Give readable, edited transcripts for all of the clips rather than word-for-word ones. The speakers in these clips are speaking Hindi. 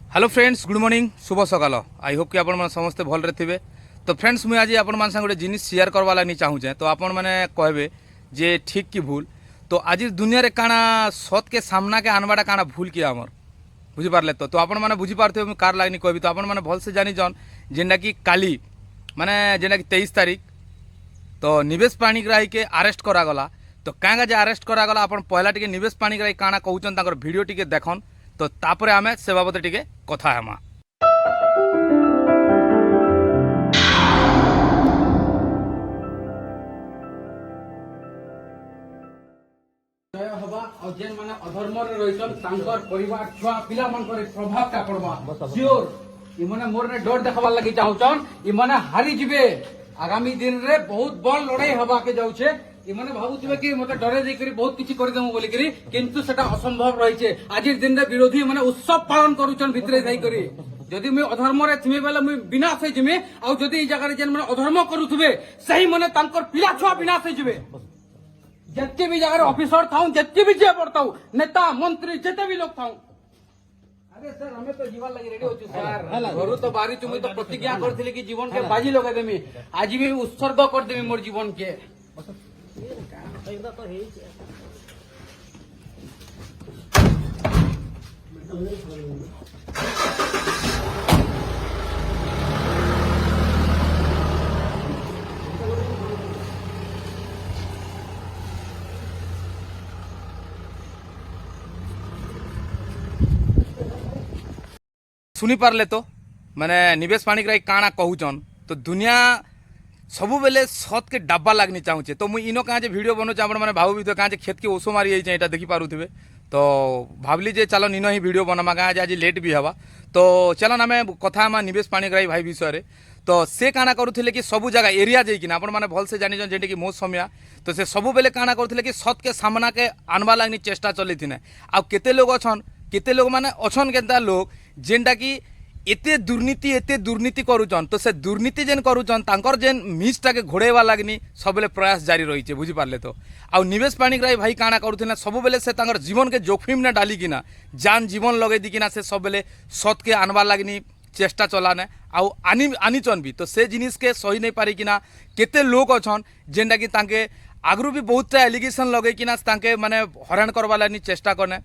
हेलो फ्रेंड्स, गुड मॉर्निंग, शुभ सकाल। आई होप कि आपण समस्ते भलरे थे। तो फ्रेंड्स, मुझे आज आपण मान गोटे जिनिस शेयर करवा लगी चाहूचे। तो आपण मैंने कहबे जे ठीक कि भूल। तो आज दुनिया रे काना सत के सामना के आनवाटा काना भूल किया आमर बुझीपारे। तो आपण मैंने बुझीपारे मुझे कार लगनी कहबी। तो आपण मैंने भल से जानी जन जेनटा कि काली माने जेनटा कि 23 तारीख तो निवेश पाणिग्राही के अरेस्ट करागला। तो क्या अरेस्ट करागला आपण पहला टिके निवेश पाणिग्राही काना कहउछन ताकर वीडियो टिके देखन। तो तापरे आमे से बाबत टिके कथा हेमा। अधर्म परिवार छुआ पिला प्रभाव का पड़वा सियोर इमने मोर ने डर देखबार लगी चाहूछन। इमने हारी जिबे आगामी दिन रे बहुत बड़ लड़ाई हवा के जाउछे। इमने भाबुथिबे कि मते डरे दे करी बहुत किछि कर देमु बोली करी, किंतु सेटा असंभव रहिछे। आज दिन रे विरोधी माने उत्सव पालन करूछन भितरे जाई करी। जदि मैं अधर्म रे थिमे बेले मैं विनाश हे जिमे आ जदि ई जगह रे जेन माने अधर्म करूथबे सही माने तांकर पिला छुआ विनाश हे जिबे। जत्ते भी जगह ऑफिसर थाऊ, जत्ते भी जे पड़ताऊ, नेता मंत्री जते भी लोग थाऊ। अरे सर, हमें तो जीवन लगी रेडी होछु सर। घरु तो बारी तुम तो प्रतिज्ञा करथिले कि जीवन के बाजी लगा देमी। आज भी उत्सर्ग कर देमी मोर जीवन के। सुनी पारले तो माने निवेश पाणिग्राही काना कहूचन। तो दुनिया सबु बेले सत के डब्बा लगनी चाहूचे। तो मुई इनो कहाँ वीडियो बनौचे आपण मैंने भाव भी तो कहाँ खेत के ओसो मारी जाइए यहाँ देखी पारुथे। तो भावली जे चलो इनो ही वीडियो बनमा कहाँ आज लेट भी हवा। तो चलन आम कथा आम निवेश पाणिग्राही भाई विषय। तो से काना करुले कि सबू जगह एरिया जाइकिना आपण मैंने भल से जानी जेटे कि मो समय। तो से सबु बेले काना करुले कि सत के सामना के आनवा लगनी चेष्टा चली थी। आ केते लोग अछन, केते लोग माने अछन केनता लोग जेनटा कि एते दुर्नीति करूचन। तो से दुर्नीति जेन करूचन तांकर जेन मिसटा के घोड़ेवा लगनी सबले प्रयास जारी रही बुझी पारले। तो आउ निवेश पाणिग्राही भाई काना करूथिना सब बेले से तांकर जीवन के जोखिम ने डाली किना जान जीवन लगे दिकिना से सब बेले सत के आनवा लगनी चेष्टा चलाने आउ आनीचन भी। तो से जिनिस के सही नहीं पारी किना केते लोग अछन जेनटा कि तांके आगरू भी बहुत एलिगेशन लगे किना तांके माने हरान करवा लगनी चेष्टा करने।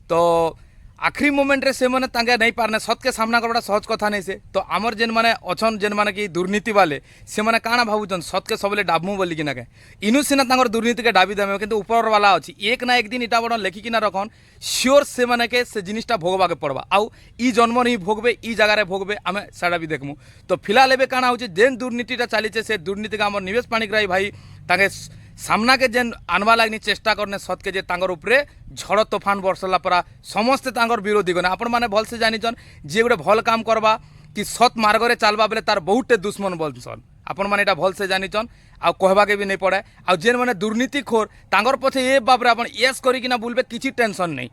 तो आखिरी मोमेंट रे से माने तांगे नहीं पारने सत के सामना करबा सहज कथा नहीं से। तो आमर जेन माने अछन जेन माने कि दुर्नीति वाले से माने काना भाबुचन सत के सबले डाबमु बोली किना के इनु सिना तांगर दुर्नीति के डाबी देमे। किंतु ऊपर वाला अछि एक ना एक दिन इटा बड़ लेखि किना रखन श्योर से माने के से जिनिसटा भोगबा के पड़बा। आउ ई जन्म नहीं भोगबे, ई जगह रे भोगबे, आमे साडा भी देखमु। तो फिलहाल एबे काना होछि जेन दुर्नीतिटा चालीचे से दुर्नीति का आमर निवेश पाणिग्राही भाई तांगे सामना के जेन आनवा लगनी चेष्टा करने सत के जे तांगर उपरे झड़ तोफान बरसला परा समस्ते तांगर विरोधी गने। आपण माने भल से जानिचन जे गोटे भल काम करबा कि सत मार्ग रे चलबा बेले तार बहुते दुश्मन बनसन। आपण माने एटा भल से जानिचन आ कहबा के भी नहीं पड़े। आ जेन माने दुर्नीति खोर तांगर पछे ए बाप रे आपण यस करी किना बोलबे किछि टेंशन नहीं,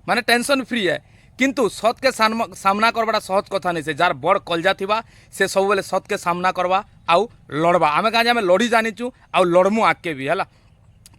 माने टेंशन फ्री है। किंतु सत के सामना करवाटा सहज कथा नहीं से जार बड़ कलजा थिबा से सब बेले सत के सामना करवा आउ लड़वा। आमे कहाँ आमे लड़ी जानीचु आउ लड़मु आगे भी है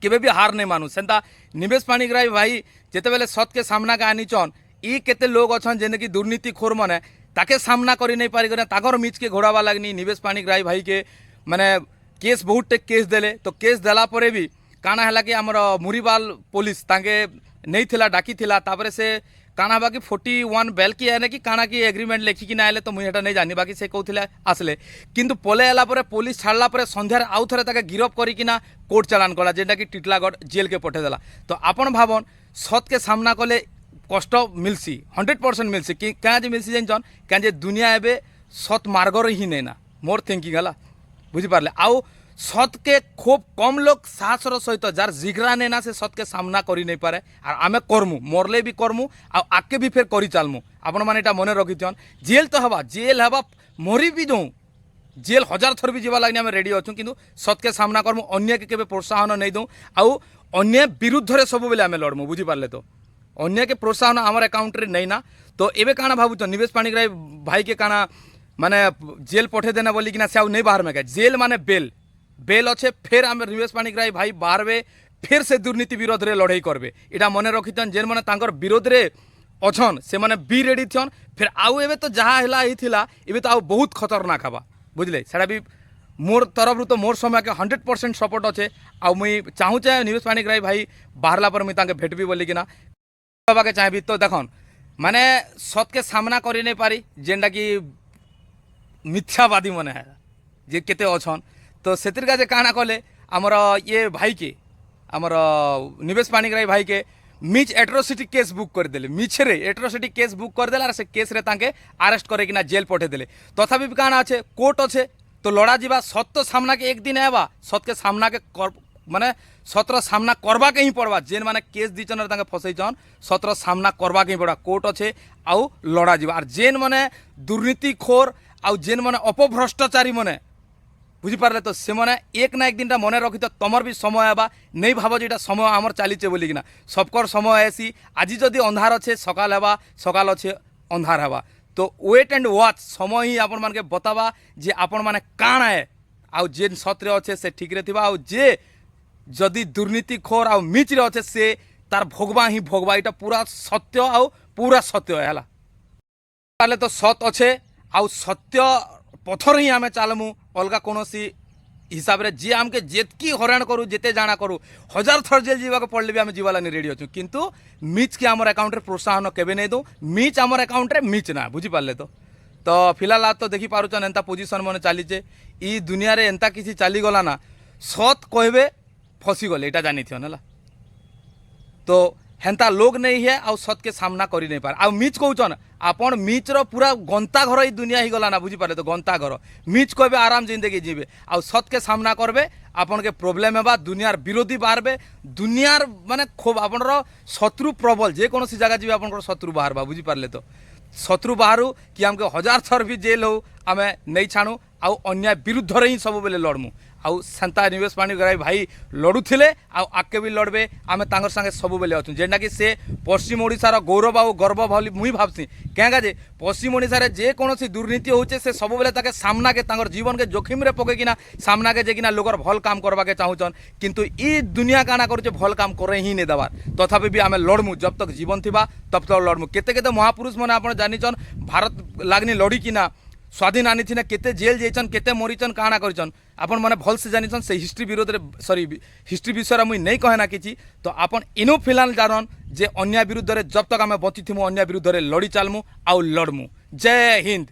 केबे भी हार नहीं मानु। सेंता निवेश पाणिग्राही भाई जेते बेले सत के सामना के आनीचन ई केते लोग अछन जेने कि दुर्नीति खोर माने ताके सामना करी नहीं पारी गने ताकर मिच के घोड़ावा लगनी निवेश पाणिग्राही भाई के माने केस बहुत केस देले। तो केस देला परे भी काना हला कि हमर मुरीबाल पुलिस ताके नहीं थिला डाकी थिला। तापरे से काना बाकी 41 बेल की है कि काना की एग्रीमेंट लेखि कि ना आले। तो मुझे नहीं जानी बाकी से कहते आसले किंतु पले आला परे पुलिस छाड़ला परे संध्यार आउ थे ताके गिरफ करिकिना कोर्ट चालान कला जेटा कि टिटलागढ़ जेल के पठेदेला। तो आपण भावन सत के सामना कले कष्ट मिलसी 100% मिलसी कि क्या मिलसी जानछन क्या दुनिया एबे सत मार्ग ही नहीं ना मोर थिंकिंग है बुझीपारे। आउ सत के खूब कम लोग साहसर सहित जार जिगरा ने ना से सत के सामना करी नहीं पारे। और आमे करमु मरले भी करमु आके भी फेर करी चलमु। आपण माने एटा मने रखिथन जेल तो हवा जेल हवा मरी भी जाऊँ जेल 1000 थर भी जीवा लगनी आम रेडी अच्छू। किंतु सत के सामना करमु अन्य के केबे प्रोत्साहन नहीं दूँ आउ अन्य विरुद्ध रे सब बेले आमे लड़मु बुझीपारे। तो अन्य के प्रोत्साहन आमर अकाउंट रे नहीं ना। तो एबे काना भाबुछ निवेश पाणिग्राही भाई के काना माने जेल पठे देना बोली कि से नहीं बाहर में गए जेल माने बेल बेल अच्छे फिर आम निवेश पाणिग्राही भाई बाहर फिर से दुर्नीति विरोध रे लड़ाई करबे। इटा मने रखितन जेन माने तांकर विरोध रे अछन से माने बी रेडी थन फिर आउ एबे तो जहाँ हैला ही थिला एबे तो आउ बहुत खतरनाक हवा बुझले सेटा भी मोर तरफ तो मोर समय के 100% सपोर्ट अच्छे आ मुई चाहूचे निवेश पाणिग्राही भाई बाहरला पर मुई तांके भेटबी बोली कि ना बाबा के चाहबी तो देखन माने सत के सामना करी नहीं पारी जेनटा कि मिथ्यावादी मने है जे केते अछन तो सेतिर का जे काना कले हमर ये भाई के हमर निवेश पाणिग्राही भाई के मिच एट्रोसिटी केस बुक कर देले मिछरे एट्रोसिटी केस बुक कर देला से केस रे तांके अरेस्ट करे कि ना जेल पठे देले तथापि भी काना अच्छे कोर्ट अच्छे तो लड़ा जीवा सत तो सामना के एक दिन आवा सत के सामना के माने सतर सामना करवा के ही पड़वा जेन माने केस दीचन तांके फसैचन सतर सामना करवा के ही पड़वा कोर्ट अच्छे आउ लड़ा जीवा और जेन माने दुर्नीतिखोर आउ जेन माने अपभ्रष्टाचारी माने बुझिपारे तो से मैंने एक ना एक दिन मन रखी तो तुमर भी समय आवा नहीं भाव जो समय आमर चलीचे बोलिकिना सबकर समय ऐसी आज जदि अंधार अच्छे सकाल हवा सकाल अच्छे अंधार हवा तो वेट एंड वाच समय ही आपण मान के बतावा जे आपण माने काण है आउ जेन सत्रे अच्छे से ठीक रे थिबा आउ जे जदि दुर्नीतिखोर आउ मिच रे अच्छे से तार भोगवा ही भोगवा इटा पूरा सत्य आउ पूरा सत्य है ताले तो सत अच्छे आउ सत्य पथर ही आमे चालमु अलगा कौनसी हिसाब रे जे आमके जेतकी हराण करू जेते जाना करू हजार थर जेल जीवा पड़ले भी आम जीवाला नहीं रेडी अच्छु किंतु मिच के आमर अकाउंट रे प्रोत्साहन केबे नहीं दो मिच आमर अकाउंट रे मिच ना बुझी पारले तो फिलहाल आज तो देखी पारुचन एंता पोजिशन मन चलीचे ई दुनिया रे एंता किसी चली गला ना सत कहबे फसी गले एटा जानी थियन हला तो हेंता लोग नहीं है आउ सत के सामना करी नहीं पार आउ मिच कहउचन आपन मिच रो पूरा गंता घर ही दुनिया ही गला ना बुझी पारे तो गंता घर मिच कहबे आराम जिंदगी जीवे आउ सत के सामना करबे आपन के प्रॉब्लम हेबा दुनियार विरोधी बाहरबे दुनियार माने खूब आपन रो शत्रु प्रबल जे कोनोसी जगह जीवे आपन को शत्रु बाहरबा बुझी पारले तो शत्रु बाहरु कि हमके हजार थर भी जेल हो आमे नहीं छाणु आउ अन्याय विरुद्ध रे ही सब बेले लड़मु आउ सेंता निवेश पाणिग्राही भाई लड़ुथिले आउ आके भी लड़बे आमे तांगर संगे सब बेले अछु जेंडा कि से पश्चिम ओडिसार गौरव आउ गर्व भाली मुई भाबसी केगा जे पश्चिम ओडिसारे जे कोनोसी दुर्नीति होचे से सब बेले ताके सामना के तांगर जीवन के जोखिम रे पके किना सामना के जे किना लोगर भल काम करबा के चाहुचन किंतु ई दुनिया काना करूचे भल काम करे ही ने दबार तथापि भी आमे लड़मु जब तक जीवन थिबा तब तक लड़मु केते केते महापुरुष माने आपण जानिचन भारत लागनी लड़ी किना स्वाधीन आनी थी ना केते जेल जाइछन केते मरीचन काना करिचन आपन माने भल से जानिछन से हिस्ट्री विरोध रे सॉरी हिस्ट्री विषय मुई नहीं कहे ना किछि तो आपन इनो फिलहाल जानन जे अन्याय विरुद्ध रे जब तक आमे बची थिमु अन्याय विरुद्ध रे लड़ी चालमु आउ लड़मु जय हिंद।